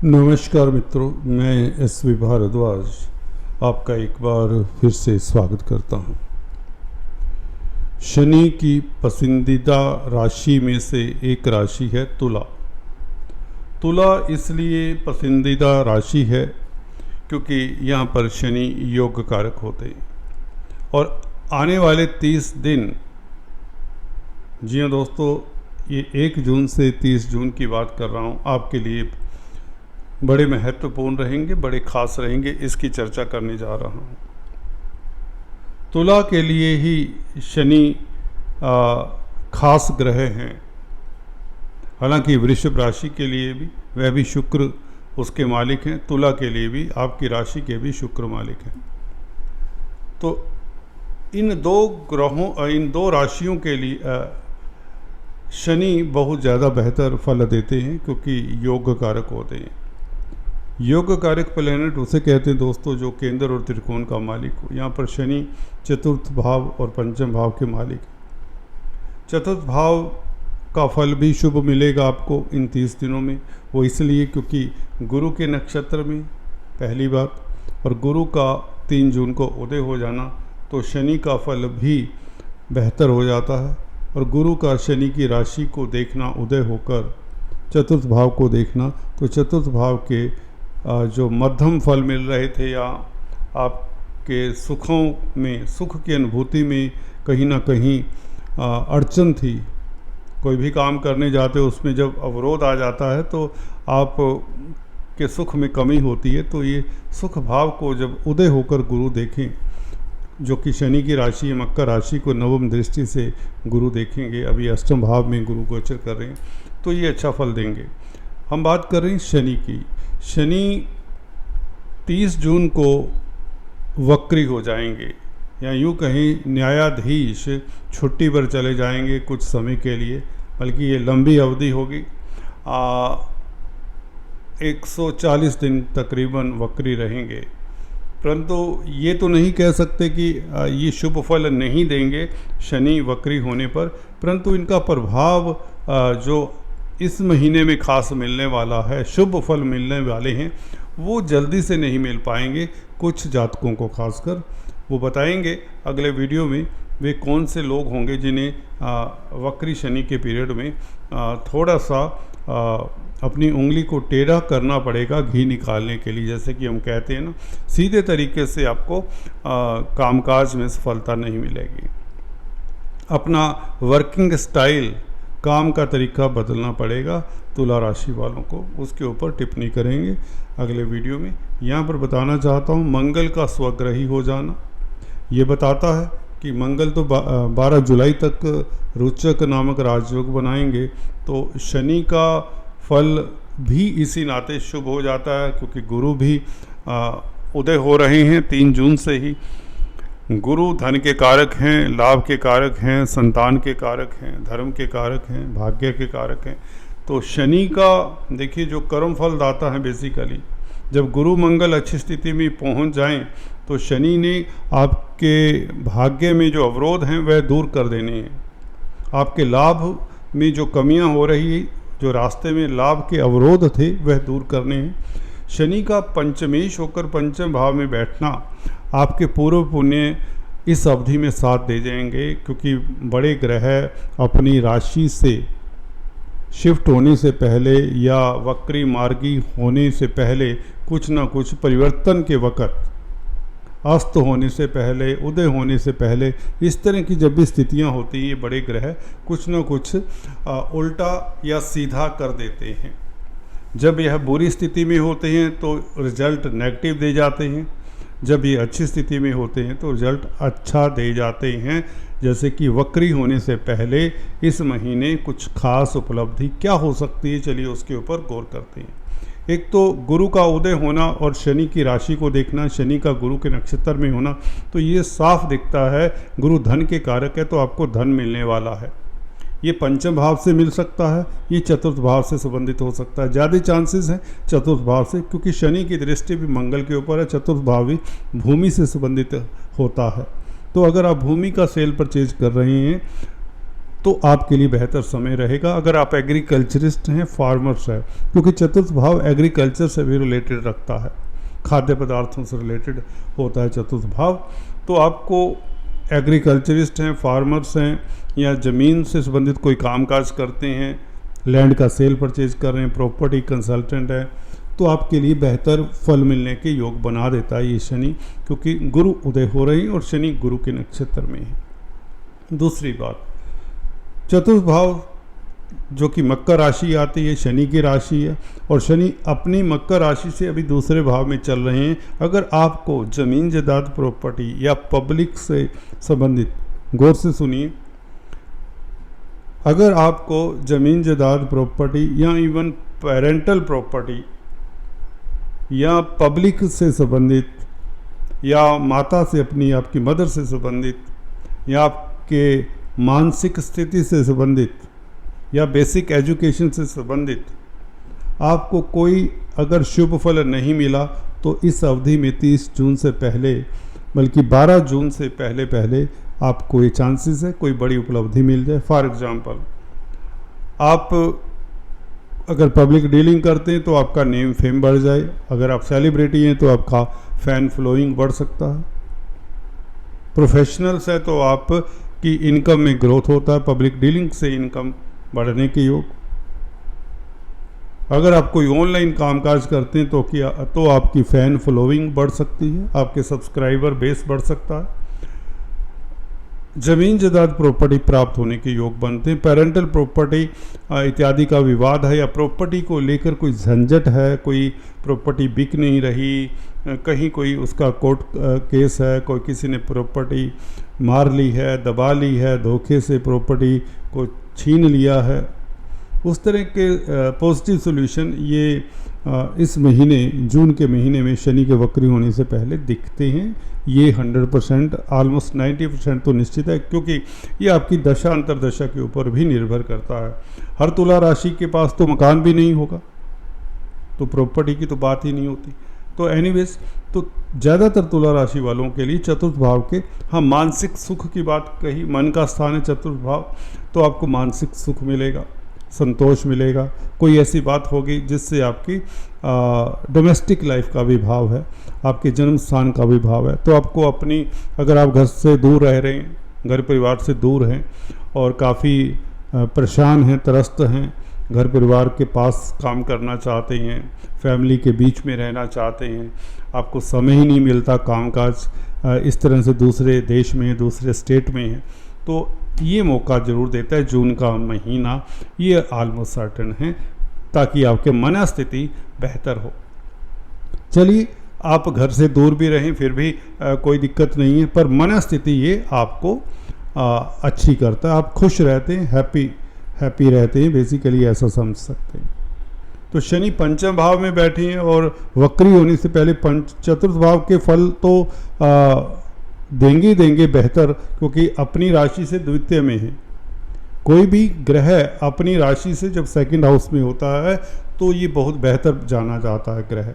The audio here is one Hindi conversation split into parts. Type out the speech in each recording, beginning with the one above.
नमस्कार मित्रों, मैं एस.वी. भारद्वाज आपका एक बार फिर से स्वागत करता हूं। शनि की पसंदीदा राशि में से एक राशि है तुला। तुला इसलिए पसंदीदा राशि है क्योंकि यहाँ पर शनि योग कारक होते हैं और आने वाले 30 दिन, जी हाँ दोस्तों, ये 1 जून से 30 जून की बात कर रहा हूँ, आपके लिए बड़े महत्वपूर्ण रहेंगे, बड़े खास रहेंगे। इसकी चर्चा करने जा रहा हूँ। तुला के लिए ही शनि खास ग्रह हैं। हालांकि वृषभ राशि के लिए भी वह भी शुक्र उसके मालिक हैं, तुला के लिए भी आपकी राशि के भी शुक्र मालिक हैं। तो इन दो राशियों के लिए शनि बहुत ज़्यादा बेहतर फल देते हैं क्योंकि योग कारक होते हैं। योग कारक प्लैनेट उसे कहते हैं दोस्तों जो केंद्र और त्रिकोण का मालिक हो। यहाँ पर शनि चतुर्थ भाव और पंचम भाव के मालिक है। चतुर्थ भाव का फल भी शुभ मिलेगा आपको इन 30 दिनों में। वो इसलिए क्योंकि गुरु के नक्षत्र में पहली बात, और गुरु का 3 जून को उदय हो जाना, तो शनि का फल भी बेहतर हो जाता है। और गुरु का शनि की राशि को देखना, उदय होकर चतुर्थ भाव को देखना, तो चतुर्थ भाव के जो मध्यम फल मिल रहे थे या आपके सुखों में, सुख की अनुभूति में कहीं ना कहीं अड़चन थी, कोई भी काम करने जाते उसमें जब अवरोध आ जाता है तो आप के सुख में कमी होती है। तो ये सुख भाव को जब उदय होकर गुरु देखें, जो कि शनि की राशि है, मकर राशि को नवम दृष्टि से गुरु देखेंगे, अभी अष्टम भाव में गुरु गोचर कर रहे हैं, तो ये अच्छा फल देंगे। हम बात कर रहे हैं शनि की। शनि 30 जून को वक्री हो जाएंगे, या यूँ कहीं न्यायाधीश छुट्टी पर चले जाएंगे कुछ समय के लिए, बल्कि ये लंबी अवधि होगी। 140 दिन तकरीबन वक्री रहेंगे। परंतु ये तो नहीं कह सकते कि ये शुभ फल नहीं देंगे शनि वक्री होने पर, परंतु इनका प्रभाव जो इस महीने में खास मिलने वाला है, शुभ फल मिलने वाले हैं, वो जल्दी से नहीं मिल पाएंगे कुछ जातकों को। खासकर वो बताएंगे अगले वीडियो में वे कौन से लोग होंगे जिन्हें वक्री शनि के पीरियड में थोड़ा सा अपनी उंगली को टेढ़ा करना पड़ेगा घी निकालने के लिए। जैसे कि हम कहते हैं ना, सीधे तरीके से आपको कामकाज में सफलता नहीं मिलेगी। अपना वर्किंग स्टाइल, काम का तरीका बदलना पड़ेगा तुला राशि वालों को। उसके ऊपर टिप्पणी करेंगे अगले वीडियो में। यहाँ पर बताना चाहता हूँ, मंगल का स्वग्रही हो जाना ये बताता है कि मंगल तो 12 जुलाई तक रोचक नामक राजयोग बनाएंगे, तो शनि का फल भी इसी नाते शुभ हो जाता है क्योंकि गुरु भी उदय हो रहे हैं 3 जून से ही। गुरु धन के कारक हैं, लाभ के कारक हैं, संतान के कारक हैं, धर्म के कारक हैं, भाग्य के कारक हैं। तो शनि का देखिए जो कर्म फल दाता है, बेसिकली जब गुरु मंगल अच्छी स्थिति में पहुंच जाएं तो शनि ने आपके भाग्य में जो अवरोध हैं वह दूर कर देने हैं। आपके लाभ में जो कमियां हो रही, जो रास्ते में लाभ के अवरोध थे, वह दूर करने हैं। शनि का पंचमेश होकर पंचम भाव में बैठना आपके पूर्व पुण्य इस अवधि में साथ दे जाएंगे, क्योंकि बड़े ग्रह अपनी राशि से शिफ्ट होने से पहले या वक्री मार्गी होने से पहले कुछ ना कुछ परिवर्तन के वक़्त, अस्त होने से पहले, उदय होने से पहले, इस तरह की जब भी स्थितियां होती हैं, ये बड़े ग्रह कुछ ना कुछ उल्टा या सीधा कर देते हैं। जब यह बुरी स्थिति में होते हैं तो रिजल्ट नेगेटिव दे जाते हैं, जब ये अच्छी स्थिति में होते हैं तो रिजल्ट अच्छा दे जाते हैं। जैसे कि वक्री होने से पहले इस महीने कुछ खास उपलब्धि क्या हो सकती है, चलिए उसके ऊपर गौर करते हैं। एक तो गुरु का उदय होना और शनि की राशि को देखना, शनि का गुरु के नक्षत्र में होना, तो ये साफ दिखता है गुरु धन के कारक है, तो आपको धन मिलने वाला है। ये पंचम भाव से मिल सकता है, ये चतुर्थ भाव से संबंधित हो सकता है। ज़्यादा चांसेस हैं चतुर्थ भाव से, क्योंकि शनि की दृष्टि भी मंगल के ऊपर है। चतुर्थ भाव भी भूमि से संबंधित होता है। तो अगर आप भूमि का सेल परचेज कर रहे हैं तो आपके लिए बेहतर समय रहेगा। अगर आप एग्रीकल्चरिस्ट हैं, फार्मर्स हैं, क्योंकि चतुर्थ भाव एग्रीकल्चर से भी रिलेटेड रखता है, खाद्य पदार्थों से रिलेटेड होता है चतुर्थ भाव, तो आपको एग्रीकल्चरिस्ट हैं, फार्मर्स हैं, या ज़मीन से संबंधित कोई कामकाज करते हैं, लैंड का सेल परचेज कर रहे हैं, प्रॉपर्टी कंसल्टेंट है, तो आपके लिए बेहतर फल मिलने के योग बना देता है ये शनि, क्योंकि गुरु उदय हो रही है और शनि गुरु के नक्षत्र में है। दूसरी बात, चतुर्थ भाव जो कि मकर राशि आती है, शनि की राशि है, और शनि अपनी मकर राशि से अभी दूसरे भाव में चल रहे हैं। अगर आपको ज़मीन जायदाद प्रॉपर्टी या पब्लिक से संबंधित, गौर से सुनिए, अगर आपको ज़मीन जायदाद प्रॉपर्टी या इवन पेरेंटल प्रॉपर्टी या पब्लिक से संबंधित, या माता से अपनी, आपकी मदर से संबंधित, या आपके मानसिक स्थिति से संबंधित, या बेसिक एजुकेशन से संबंधित आपको कोई अगर शुभ फल नहीं मिला, तो इस अवधि में 30 जून से पहले, बल्कि 12 जून से पहले पहले आपको ये चांसेस है कोई बड़ी उपलब्धि मिल जाए। फॉर एग्जांपल, आप अगर पब्लिक डीलिंग करते हैं तो आपका नेम फेम बढ़ जाए, अगर आप सेलिब्रिटी हैं तो आपका फैन फॉलोइंग बढ़ सकता है, प्रोफेशनल्स है तो आप की इनकम में ग्रोथ होता है, पब्लिक डीलिंग से इनकम बढ़ने के योग। अगर आप कोई ऑनलाइन कामकाज करते हैं तो आपकी फ़ैन फॉलोइंग बढ़ सकती है, आपके सब्सक्राइबर बेस बढ़ सकता है। ज़मीन जायदाद प्रॉपर्टी प्राप्त होने के योग बनते हैं। पेरेंटल प्रॉपर्टी इत्यादि का विवाद है, या प्रॉपर्टी को लेकर कोई झंझट है, कोई प्रॉपर्टी बिक नहीं रही, कहीं कोई उसका कोर्ट केस है, कोई किसी ने प्रॉपर्टी मार ली है, दबा ली है, धोखे से प्रॉपर्टी को छीन लिया है, उस तरह के पॉजिटिव सॉल्यूशन ये इस महीने, जून के महीने में शनि के वक्री होने से पहले दिखते हैं। ये 100%, ऑलमोस्ट 90% तो निश्चित है, क्योंकि ये आपकी दशा अंतरदशा के ऊपर भी निर्भर करता है। हर तुला राशि के पास तो मकान भी नहीं होगा, तो प्रॉपर्टी की तो बात ही नहीं होती। तो एनीवेज, तो ज़्यादातर तुला राशि वालों के लिए चतुर्थ भाव के, हाँ, मानसिक सुख की बात कही, मन का स्थान है चतुर्थ भाव, तो आपको मानसिक सुख मिलेगा, संतोष मिलेगा। कोई ऐसी बात होगी जिससे आपकी डोमेस्टिक लाइफ का भी भाव है, आपके जन्म स्थान का भी भाव है, तो आपको अपनी, अगर आप घर से दूर रह रहे हैं, घर परिवार से दूर हैं और काफ़ी परेशान हैं, त्रस्त हैं, घर परिवार के पास काम करना चाहते हैं, फैमिली के बीच में रहना चाहते हैं, आपको समय ही नहीं मिलता, कामकाज इस तरह से दूसरे देश में, दूसरे स्टेट में है, तो ये मौका ज़रूर देता है जून का महीना, ये ऑलमोस्ट सर्टेन है, ताकि आपके मनस्थिति बेहतर हो। चलिए, आप घर से दूर भी रहें फिर भी कोई दिक्कत नहीं है, पर मनस्थिति ये आपको अच्छी करता है, आप खुश रहते हैं, हैप्पी रहते हैं, बेसिकली ऐसा समझ सकते हैं। तो शनि पंचम भाव में बैठे हैं और वक्री होने से पहले चतुर्थ भाव के फल तो देंगे बेहतर, क्योंकि अपनी राशि से द्वितीय में है। कोई भी ग्रह अपनी राशि से जब सेकंड हाउस में होता है तो ये बहुत बेहतर जाना जाता है ग्रह।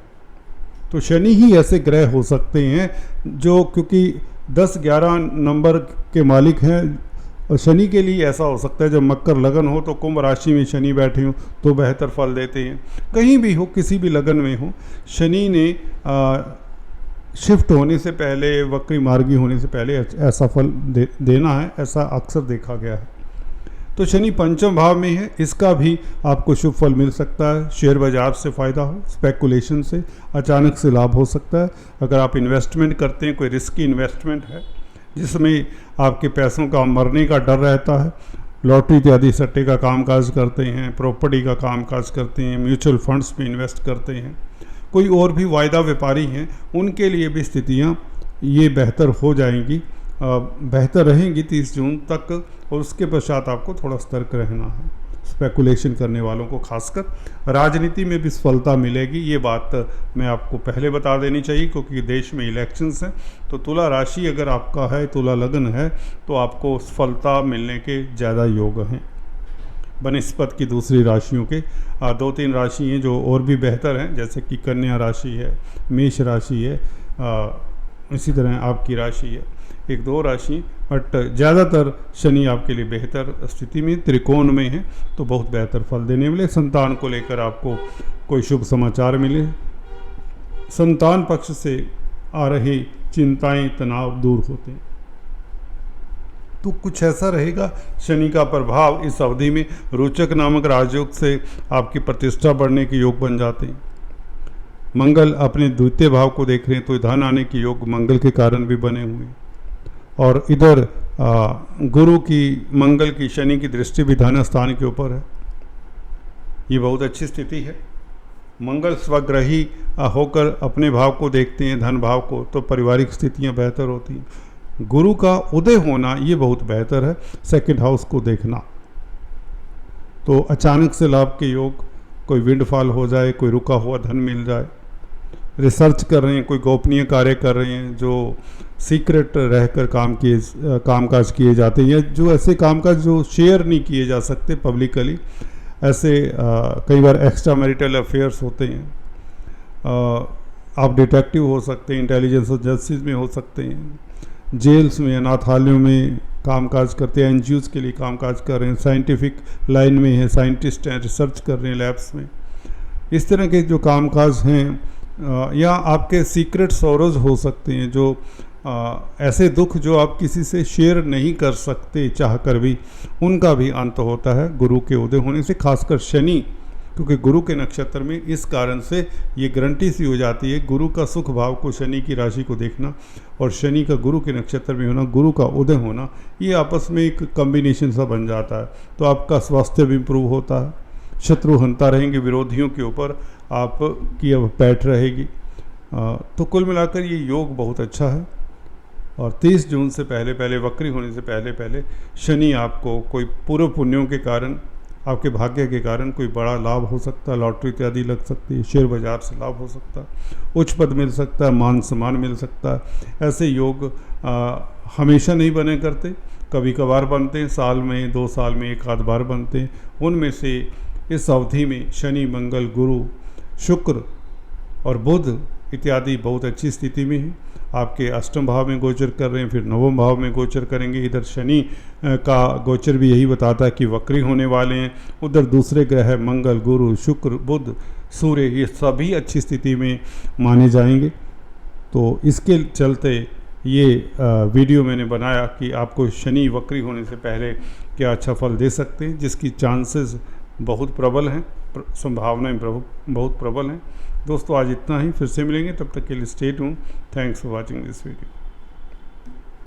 तो शनि ही ऐसे ग्रह हो सकते हैं जो, क्योंकि 10-11 नंबर के मालिक हैं, और शनि के लिए ऐसा हो सकता है जब मकर लगन हो तो कुंभ राशि में शनि बैठे हों तो बेहतर फल देते हैं। कहीं भी हो, किसी भी लगन में हो, शनि ने शिफ्ट होने से पहले, वक्री मार्गी होने से पहले ऐसा फल देना है, ऐसा अक्सर देखा गया है। तो शनि पंचम भाव में है, इसका भी आपको शुभ फल मिल सकता है। शेयर बाजार से फ़ायदा हो, स्पेकुलेशन से अचानक से लाभ हो सकता है। अगर आप इन्वेस्टमेंट करते हैं, कोई रिस्की इन्वेस्टमेंट है जिसमें आपके पैसों का मरने का डर रहता है, लॉटरी इत्यादि सट्टे का कामकाज करते हैं, प्रॉपर्टी का कामकाज करते हैं, म्यूचुअल फंड्स में इन्वेस्ट करते हैं, कोई और भी वायदा व्यापारी हैं, उनके लिए भी स्थितियाँ ये बेहतर हो जाएंगी, बेहतर रहेंगी 30 जून तक, और उसके पश्चात आपको थोड़ा सतर्क रहना है। स्पेकुलेशन करने वालों को खासकर राजनीति में भी सफलता मिलेगी, ये बात मैं आपको पहले बता देनी चाहिए, क्योंकि देश में इलेक्शंस हैं। तो तुला राशि अगर आपका है, तुला लगन है, तो आपको सफलता मिलने के ज़्यादा योग हैं बनिस्पत की दूसरी राशियों के। 2-3 राशि हैं जो और भी बेहतर हैं, जैसे कि कन्या राशि है, मेष राशि है, इसी तरह आपकी राशि है। एक दो राशि, बट ज़्यादातर शनि आपके लिए बेहतर स्थिति में त्रिकोण में है, तो बहुत बेहतर फल देने वाले। संतान को लेकर आपको कोई शुभ समाचार मिले, संतान पक्ष से आ रही चिंताएं तनाव दूर होते हैं, तो कुछ ऐसा रहेगा। शनि का प्रभाव इस अवधि में रोचक नामक राजयोग से आपकी प्रतिष्ठा बढ़ने के योग बन जाते हैं। मंगल अपने द्वितीय भाव को देख रहे हैं, तो धन आने के योग मंगल के कारण भी बने हुए हैं। और इधर गुरु की, मंगल की शनि की दृष्टि भी धन स्थान के ऊपर है, ये बहुत अच्छी स्थिति है। मंगल स्वग्रही होकर अपने भाव को देखते हैं, धन भाव को, तो पारिवारिक स्थितियां बेहतर होती हैं। गुरु का उदय होना ये बहुत बेहतर है, सेकंड हाउस को देखना, तो अचानक से लाभ के योग, कोई विंडफॉल हो जाए, कोई रुका हुआ धन मिल जाए। रिसर्च कर रहे हैं, कोई गोपनीय कार्य कर रहे हैं, जो सीक्रेट रहकर कामकाज किए जाते हैं, या जो ऐसे कामकाज जो शेयर नहीं किए जा सकते पब्लिकली, ऐसे कई बार एक्स्ट्रा मैरिटल अफेयर्स होते हैं। आप डिटेक्टिव हो सकते हैं, इंटेलिजेंस और जस्टिस में हो सकते हैं, जेल्स में, अनाथालयों में कामकाज करते हैं, एनजीओज के लिए कामकाज कर रहे हैं, साइंटिफिक लाइन में हैं, साइंटिस्ट हैं, रिसर्च कर रहे हैं लैब्स में। इस तरह के जो कामकाज हैं, या आपके सीक्रेट सोरोज हो सकते हैं, जो ऐसे दुख जो आप किसी से शेयर नहीं कर सकते चाह कर भी, उनका भी अंत होता है गुरु के उदय होने से। खासकर शनि, क्योंकि गुरु के नक्षत्र में, इस कारण से ये गारंटी सी हो जाती है, गुरु का सुख भाव को, शनि की राशि को देखना और शनि का गुरु के नक्षत्र में होना, गुरु का उदय होना, ये आपस में एक कॉम्बिनेशन सा बन जाता है। तो आपका स्वास्थ्य भी इम्प्रूव होता है, शत्रु हंता रहेंगे, विरोधियों के ऊपर आपकी अब पैठ रहेगी। तो कुल मिलाकर ये योग बहुत अच्छा है। और 30 जून से पहले वक्री होने से पहले शनि आपको कोई पूर्व पुण्यों के कारण, आपके भाग्य के कारण कोई बड़ा लाभ हो सकता है, लॉटरी इत्यादि लग सकती है, शेयर बाजार से लाभ हो सकता है, उच्च पद मिल सकता है, मान सम्मान मिल सकता है। ऐसे योग हमेशा नहीं बने करते, कभी कभार बनते हैं, साल में 2 साल में एक आध बार बनते हैं। उनमें से इस अवधि में शनि, मंगल, गुरु, शुक्र और बुध इत्यादि बहुत अच्छी स्थिति में है। आपके अष्टम भाव में गोचर कर रहे हैं, फिर नवम भाव में गोचर करेंगे। इधर शनि का गोचर भी यही बताता है कि वक्री होने वाले हैं। उधर दूसरे ग्रह मंगल, गुरु, शुक्र, बुध, सूर्य, ये सभी अच्छी स्थिति में माने जाएंगे। तो इसके चलते ये वीडियो मैंने बनाया कि आपको शनि वक्री होने से पहले क्या अच्छा फल दे सकते हैं, जिसकी चांसेस बहुत प्रबल हैं, संभावनाएं बहुत प्रबल हैं। दोस्तों आज इतना ही, फिर से मिलेंगे, तब तक के लिए stay tuned. Thanks for watching this video.